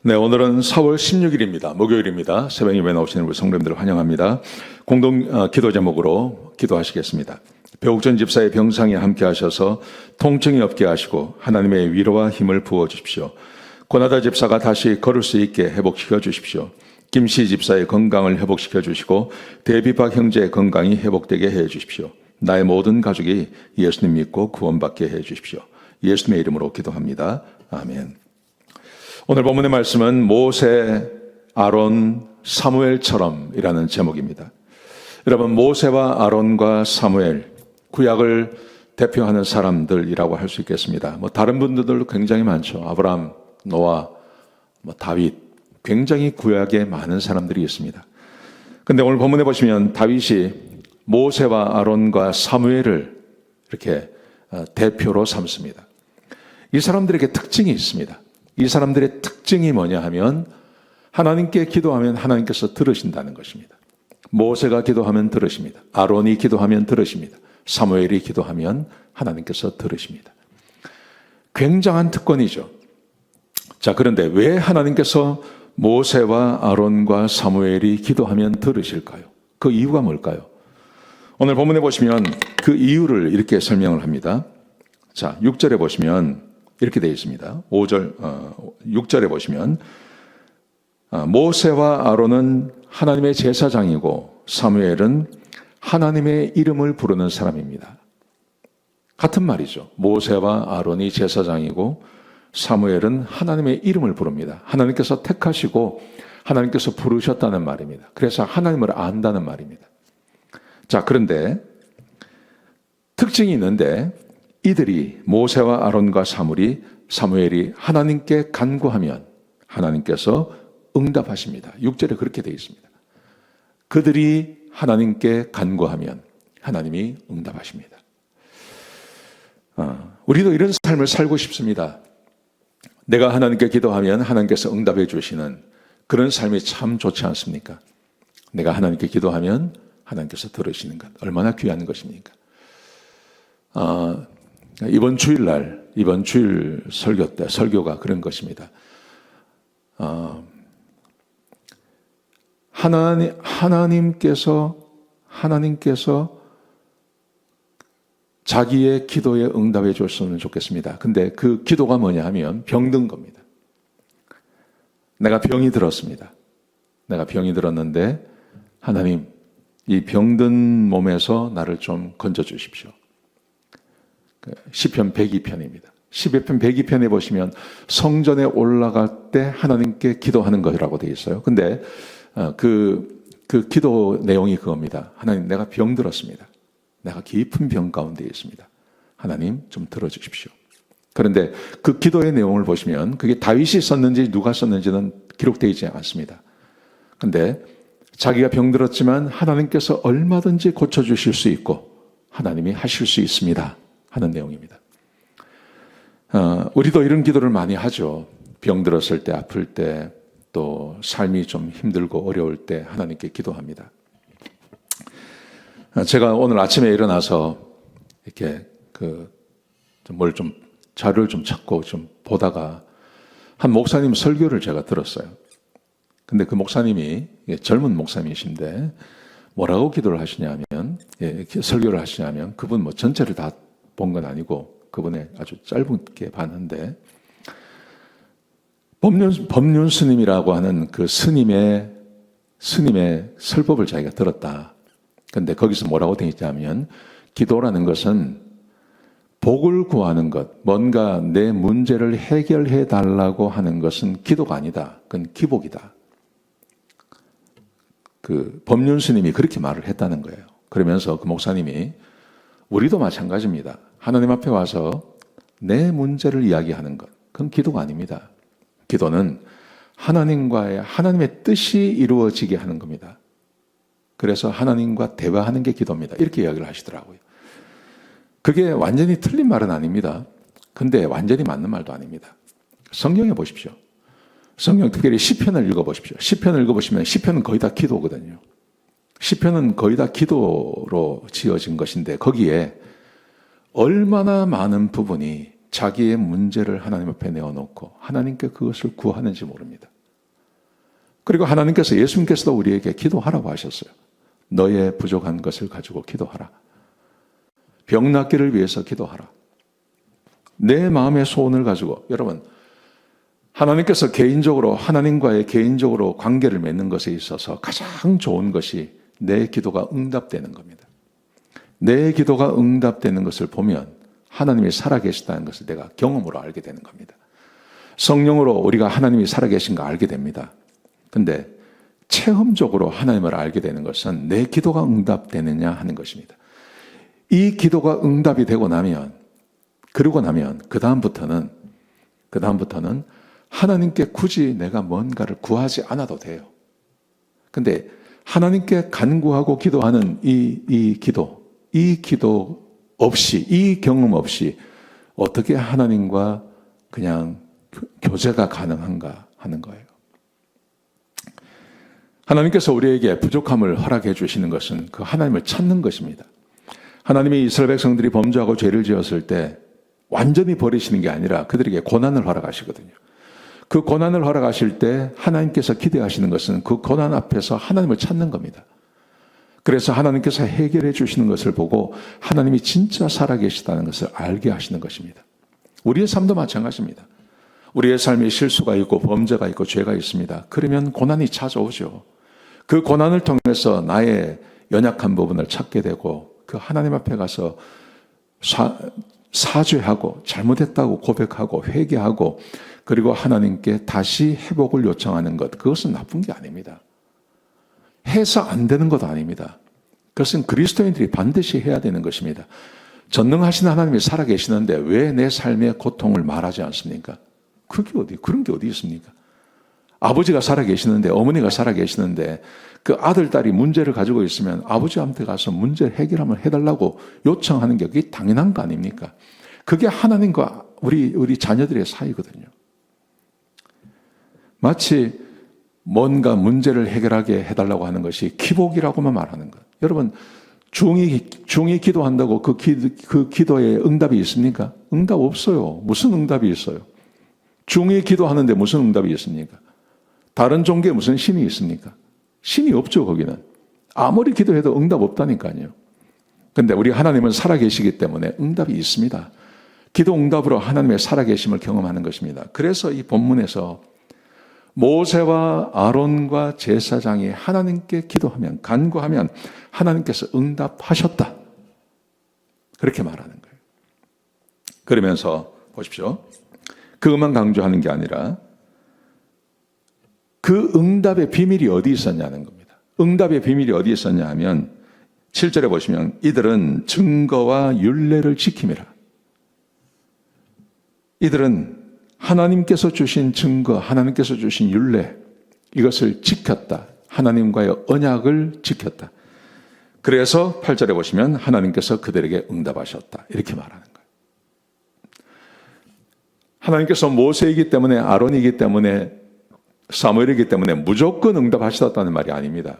네, 오늘은 4월 16일입니다. 목요일입니다. 새벽 예배 나오시는 우리 성도님들을 환영합니다. 공동 기도 제목으로 기도하시겠습니다. 배옥전 집사의 병상에 함께 하셔서 통증이 없게 하시고 하나님의 위로와 힘을 부어 주십시오. 고나다 집사가 다시 걸을 수 있게 회복시켜 주십시오. 김씨 집사의 건강을 회복시켜 주시고 대비박 형제의 건강이 회복되게 해 주십시오. 나의 모든 가족이 예수님 믿고 구원받게 해 주십시오. 예수님의 이름으로 기도합니다. 아멘. 오늘 본문의 말씀은 모세, 아론, 사무엘처럼이라는 제목입니다. 여러분, 모세와 아론과 사무엘, 구약을 대표하는 사람들이라고 할 수 있겠습니다. 다른 분들도 굉장히 많죠. 아브라함, 노아, 다윗, 굉장히 구약에 많은 사람들이 있습니다. 근데 오늘 본문에 보시면 다윗이 모세와 아론과 사무엘을 이렇게 대표로 삼습니다. 이 사람들에게 특징이 있습니다. 이 사람들의 특징이 뭐냐 하면 하나님께 기도하면 하나님께서 들으신다는 것입니다. 모세가 기도하면 들으십니다. 아론이 기도하면 들으십니다. 사무엘이 기도하면 하나님께서 들으십니다. 굉장한 특권이죠. 자, 그런데 왜 하나님께서 모세와 아론과 사무엘이 기도하면 들으실까요? 그 이유가 뭘까요? 오늘 본문에 보시면 그 이유를 이렇게 설명을 합니다. 자, 6절에 보시면 이렇게 되어 있습니다. 6절에 보시면 모세와 아론은 하나님의 제사장이고 사무엘은 하나님의 이름을 부르는 사람입니다. 같은 말이죠. 모세와 아론이 제사장이고 사무엘은 하나님의 이름을 부릅니다. 하나님께서 택하시고 하나님께서 부르셨다는 말입니다. 그래서 하나님을 안다는 말입니다. 자, 그런데 특징이 있는데 이들이 모세와 아론과 사무엘이 하나님께 간구하면 하나님께서 응답하십니다. 6절에 그렇게 되어 있습니다. 그들이 하나님께 간구하면 하나님이 응답하십니다. 우리도 이런 삶을 살고 싶습니다. 내가 하나님께 기도하면 하나님께서 응답해 주시는 그런 삶이 참 좋지 않습니까? 내가 하나님께 기도하면 하나님께서 들으시는 것, 얼마나 귀한 것입니까? 이번 주일 설교 때, 설교가 그런 것입니다. 하나님께서 자기의 기도에 응답해 줬으면 좋겠습니다. 근데 그 기도가 뭐냐 하면 병든 겁니다. 내가 병이 들었습니다. 내가 병이 들었는데 하나님, 이 병든 몸에서 나를 좀 건져 주십시오. 시편 102편입니다. 시편 102편에 보시면 성전에 올라갈 때 하나님께 기도하는 것이라고 되어 있어요. 근데 그 기도 내용이 그겁니다. 하나님, 내가 병들었습니다. 내가 깊은 병 가운데 있습니다. 하나님 좀 들어주십시오. 그런데 그 기도의 내용을 보시면 그게 다윗이 썼는지 누가 썼는지는 기록되어 있지 않습니다. 근데 자기가 병들었지만 하나님께서 얼마든지 고쳐주실 수 있고 하나님이 하실 수 있습니다 하는 내용입니다. 우리도 이런 기도를 많이 하죠. 병들었을 때, 아플 때, 또 삶이 좀 힘들고 어려울 때 하나님께 기도합니다. 제가 오늘 아침에 일어나서 이렇게 자료를 좀 찾고 좀 보다가 한 목사님 설교를 제가 들었어요. 근데 그 목사님이 젊은 목사님이신데 뭐라고 기도를 하시냐면, 설교를 하시냐면 그분 전체를 다 본 건 아니고 그분의 아주 짧게 봤는데 법륜 스님이라고 하는 그 스님의 설법을 자기가 들었다. 근데 거기서 뭐라고 되어 있냐면 기도라는 것은 복을 구하는 것, 뭔가 내 문제를 해결해 달라고 하는 것은 기도가 아니다. 그건 기복이다. 그 법륜 스님이 그렇게 말을 했다는 거예요. 그러면서 그 목사님이 우리도 마찬가지입니다. 하나님 앞에 와서 내 문제를 이야기하는 것, 그건 기도가 아닙니다. 기도는 하나님의 뜻이 이루어지게 하는 겁니다. 그래서 하나님과 대화하는 게 기도입니다. 이렇게 이야기를 하시더라고요. 그게 완전히 틀린 말은 아닙니다. 근데 완전히 맞는 말도 아닙니다. 성경에 보십시오. 성경 특별히 시편을 읽어보십시오. 시편을 읽어보시면 시편은 거의 다 기도거든요. 시편은 거의 다 기도로 지어진 것인데 거기에 얼마나 많은 부분이 자기의 문제를 하나님 앞에 내어놓고 하나님께 그것을 구하는지 모릅니다. 그리고 하나님께서, 예수님께서도 우리에게 기도하라고 하셨어요. 너의 부족한 것을 가지고 기도하라. 병 낫기를 위해서 기도하라. 내 마음의 소원을 가지고, 여러분, 하나님께서 하나님과의 개인적으로 관계를 맺는 것에 있어서 가장 좋은 것이 내 기도가 응답되는 겁니다. 내 기도가 응답되는 것을 보면 하나님이 살아계시다는 것을 내가 경험으로 알게 되는 겁니다. 성령으로 우리가 하나님이 살아계신 거 알게 됩니다. 근데 체험적으로 하나님을 알게 되는 것은 내 기도가 응답되느냐 하는 것입니다. 이 기도가 응답이 되고 나면, 그러고 나면 그 다음부터는 하나님께 굳이 내가 뭔가를 구하지 않아도 돼요. 근데 하나님께 간구하고 기도하는 이 기도 없이, 이 경험 없이 어떻게 하나님과 그냥 교제가 가능한가 하는 거예요. 하나님께서 우리에게 부족함을 허락해 주시는 것은 그 하나님을 찾는 것입니다. 하나님이 이스라엘 백성들이 범죄하고 죄를 지었을 때 완전히 버리시는 게 아니라 그들에게 고난을 허락하시거든요. 그 고난을 허락하실 때 하나님께서 기대하시는 것은 그 고난 앞에서 하나님을 찾는 겁니다. 그래서 하나님께서 해결해 주시는 것을 보고 하나님이 진짜 살아계시다는 것을 알게 하시는 것입니다. 우리의 삶도 마찬가지입니다. 우리의 삶에 실수가 있고 범죄가 있고 죄가 있습니다. 그러면 고난이 찾아오죠. 그 고난을 통해서 나의 연약한 부분을 찾게 되고 그 하나님 앞에 가서 사죄하고 잘못했다고 고백하고 회개하고 그리고 하나님께 다시 회복을 요청하는 것, 그것은 나쁜 게 아닙니다. 해서 안 되는 것도 아닙니다. 그것은 그리스도인들이 반드시 해야 되는 것입니다. 전능하신 하나님이 살아계시는데 왜 내 삶의 고통을 말하지 않습니까? 그런 게 어디 있습니까? 아버지가 살아계시는데, 어머니가 살아계시는데 그 아들, 딸이 문제를 가지고 있으면 아버지한테 가서 문제 해결하면 해달라고 요청하는 게 그게 당연한 거 아닙니까? 그게 하나님과 우리 자녀들의 사이거든요. 마치 뭔가 문제를 해결하게 해달라고 하는 것이 기복이라고만 말하는 것. 여러분, 중이 기도한다고 그 기도에 응답이 있습니까? 응답 없어요. 무슨 응답이 있어요? 중이 기도하는데 무슨 응답이 있습니까? 다른 종교에 무슨 신이 있습니까? 신이 없죠, 거기는. 아무리 기도해도 응답 없다니까요. 근데 우리 하나님은 살아계시기 때문에 응답이 있습니다. 기도 응답으로 하나님의 살아계심을 경험하는 것입니다. 그래서 이 본문에서 모세와 아론과 제사장이 하나님께 기도하면, 간구하면 하나님께서 응답하셨다. 그렇게 말하는 거예요. 그러면서 보십시오. 그것만 강조하는 게 아니라 그 응답의 비밀이 어디 있었냐는 겁니다. 응답의 비밀이 어디 있었냐 하면 7절에 보시면 이들은 증거와 율례를 지킴이라. 이들은 하나님께서 주신 증거, 하나님께서 주신 율례, 이것을 지켰다. 하나님과의 언약을 지켰다. 그래서 8절에 보시면 하나님께서 그들에게 응답하셨다. 이렇게 말하는 거예요. 하나님께서 모세이기 때문에, 아론이기 때문에, 사무엘이기 때문에 무조건 응답하셨다는 말이 아닙니다.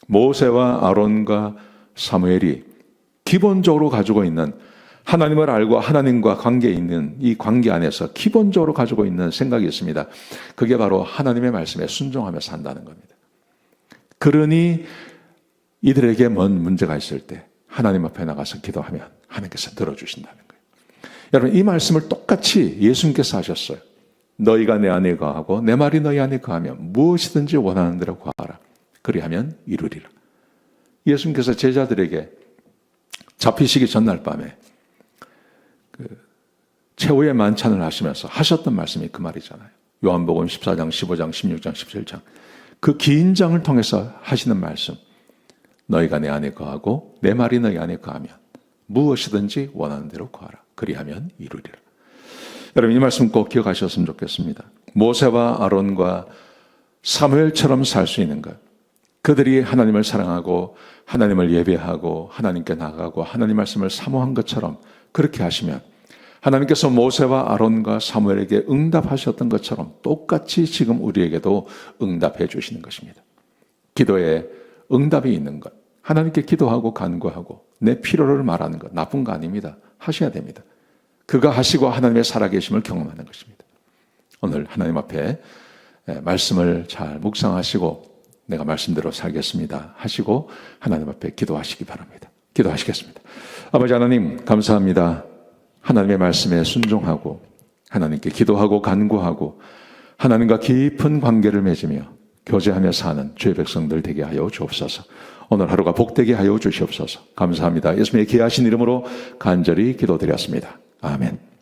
모세와 아론과 사무엘이 기본적으로 가지고 있는, 하나님을 알고 하나님과 관계에 있는 이 관계 안에서 기본적으로 가지고 있는 생각이 있습니다. 그게 바로 하나님의 말씀에 순종하며 산다는 겁니다. 그러니 이들에게 뭔 문제가 있을 때 하나님 앞에 나가서 기도하면 하나님께서 들어주신다는 거예요. 여러분, 이 말씀을 똑같이 예수님께서 하셨어요. 너희가 내 안에 거하고 내 말이 너희 안에 거하면 무엇이든지 원하는 대로 구하라. 그리하면 이루리라. 예수님께서 제자들에게 잡히시기 전날 밤에 최후의 만찬을 하시면서 하셨던 말씀이 그 말이잖아요. 요한복음 14장, 15장, 16장, 17장. 그 긴 장을 통해서 하시는 말씀. 너희가 내 안에 거하고 내 말이 너희 안에 거하면 무엇이든지 원하는 대로 구하라. 그리하면 이루리라. 여러분, 이 말씀 꼭 기억하셨으면 좋겠습니다. 모세와 아론과 사무엘처럼 살 수 있는 것. 그들이 하나님을 사랑하고 하나님을 예배하고 하나님께 나가고 하나님 말씀을 사모한 것처럼 그렇게 하시면 하나님께서 모세와 아론과 사무엘에게 응답하셨던 것처럼 똑같이 지금 우리에게도 응답해 주시는 것입니다. 기도에 응답이 있는 것, 하나님께 기도하고 간구하고 내 필요를 말하는 것, 나쁜 거 아닙니다. 하셔야 됩니다. 그가 하시고 하나님의 살아계심을 경험하는 것입니다. 오늘 하나님 앞에 말씀을 잘 묵상하시고 내가 말씀대로 살겠습니다 하시고 하나님 앞에 기도하시기 바랍니다. 기도하시겠습니다. 아버지 하나님 감사합니다. 하나님의 말씀에 순종하고 하나님께 기도하고 간구하고 하나님과 깊은 관계를 맺으며 교제하며 사는 주의 백성들 되게 하여 주옵소서. 오늘 하루가 복되게 하여 주시옵소서. 감사합니다. 예수님의 귀하신 이름으로 간절히 기도드렸습니다. 아멘.